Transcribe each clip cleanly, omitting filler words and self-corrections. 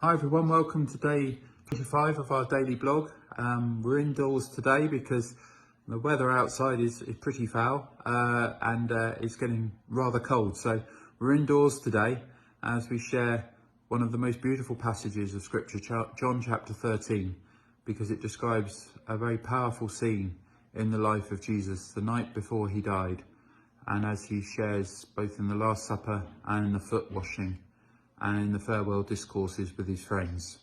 Hi everyone, welcome to day 25 of our daily blog. We're indoors today because the weather outside is pretty foul and it's getting rather cold. So we're indoors today as we share one of the most beautiful passages of scripture, John chapter 13, because it describes a very powerful scene in the life of Jesus the night before he died, and as he shares both in the Last Supper and in the foot washing and in the farewell discourses with his friends.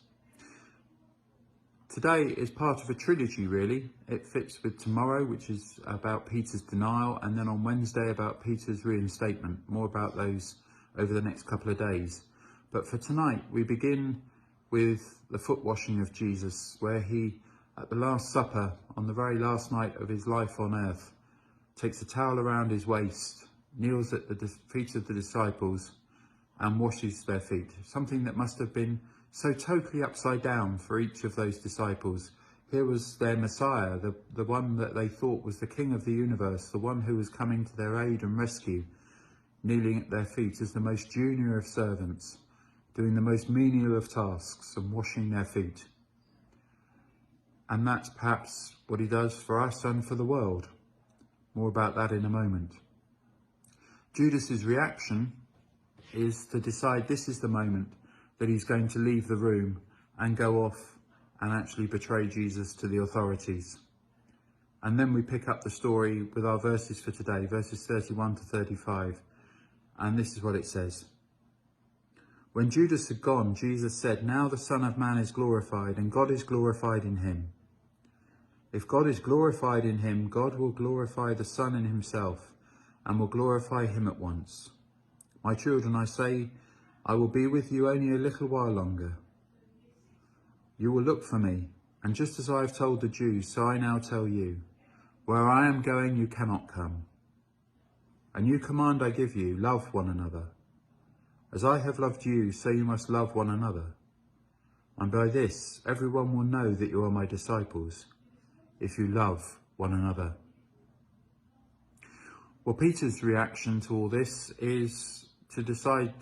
Today is part of a trilogy, really. It fits with tomorrow, which is about Peter's denial, and then on Wednesday about Peter's reinstatement. More about those over the next couple of days. But for tonight, we begin with the foot washing of Jesus, where he, at the Last Supper, on the very last night of his life on earth, takes a towel around his waist, kneels at the feet of the disciples, and washes their feet, something that must have been so totally upside down for each of those disciples. Here was their Messiah, the one that they thought was the King of the universe, the one who was coming to their aid and rescue, kneeling at their feet as the most junior of servants, doing the most menial of tasks and washing their feet. And that's perhaps what he does for us and for the world. More about that in a moment. Judas's reaction is to decide this is the moment that he's going to leave the room and go off and actually betray Jesus to the authorities. And then we pick up the story with our verses for today, verses 31 to 35. And this is what it says. When Judas had gone, Jesus said, "Now the Son of Man is glorified, and God is glorified in him. If God is glorified in him, God will glorify the Son in himself, and will glorify him at once. My children, I say, I will be with you only a little while longer. You will look for me, and just as I have told the Jews, so I now tell you, where I am going, you cannot come. A new command I give you, love one another. As I have loved you, so you must love one another. And by this, everyone will know that you are my disciples, if you love one another." Well, Peter's reaction to all this is to decide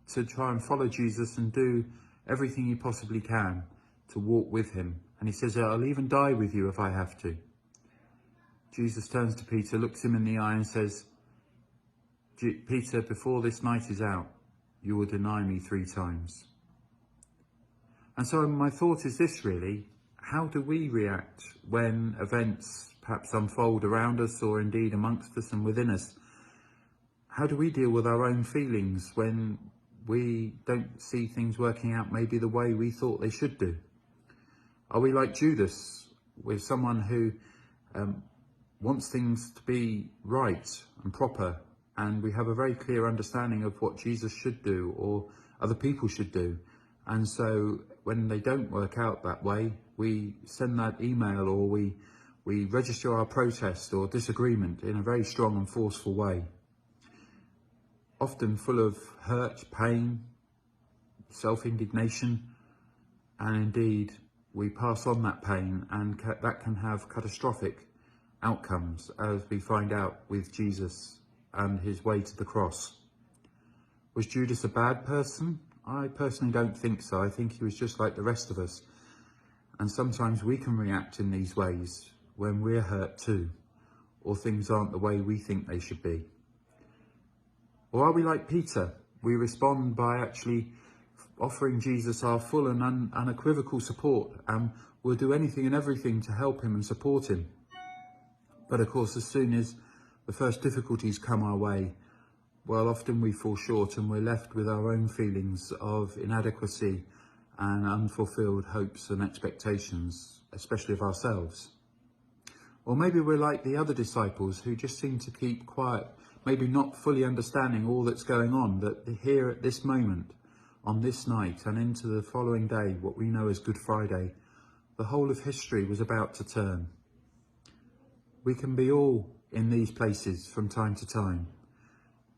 to try and follow Jesus and do everything he possibly can to walk with him. And he says, "I'll even die with you if I have to." Jesus turns to Peter, looks him in the eye and says, "Peter, before this night is out, you will deny me 3 times. And so my thought is this really: how do we react when events perhaps unfold around us, or indeed amongst us and within us? How do we deal with our own feelings when we don't see things working out maybe the way we thought they should do? Are we like Judas, with someone who wants things to be right and proper, and we have a very clear understanding of what Jesus should do or other people should do, and so when they don't work out that way, we send that email, or we register our protest or disagreement in a very strong and forceful way, often full of hurt, pain, self-indignation, and indeed we pass on that pain, and that can have catastrophic outcomes, as we find out with Jesus and his way to the cross. Was Judas a bad person? I personally don't think so. I think he was just like the rest of us. And sometimes we can react in these ways when we're hurt too, or things aren't the way we think they should be. Or are we like Peter? We respond by actually offering Jesus our full and unequivocal support, and we'll do anything and everything to help him and support him. But of course, as soon as the first difficulties come our way, well, often we fall short and we're left with our own feelings of inadequacy and unfulfilled hopes and expectations, especially of ourselves. Or maybe we're like the other disciples who just seem to keep quiet, maybe not fully understanding all that's going on, that here at this moment, on this night and into the following day, what we know as Good Friday, the whole of history was about to turn. We can be all in these places from time to time.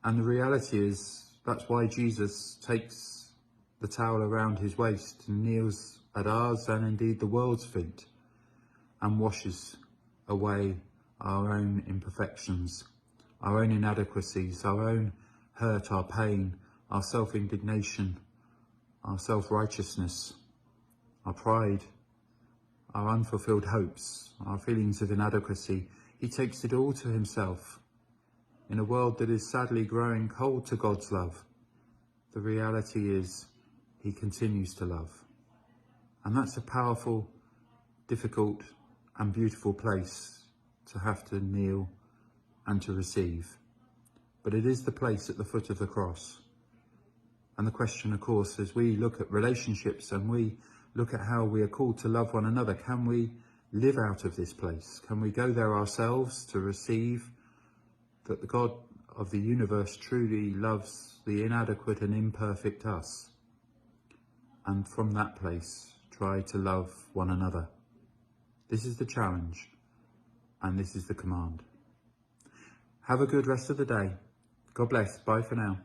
And the reality is, that's why Jesus takes the towel around his waist and kneels at ours and indeed the world's feet and washes away our own imperfections, our own inadequacies, our own hurt, our pain, our self-indignation, our self-righteousness, our pride, our unfulfilled hopes, our feelings of inadequacy. He takes it all to himself. In a world that is sadly growing cold to God's love, the reality is he continues to love. And that's a powerful, difficult and beautiful place to have to kneel and to receive. But it is the place at the foot of the cross. And the question, of course, as we look at relationships and we look at how we are called to love one another, can we live out of this place? Can we go there ourselves to receive that the God of the universe truly loves the inadequate and imperfect us? And from that place, try to love one another. This is the challenge, and this is the command. Have a good rest of the day. God bless. Bye for now.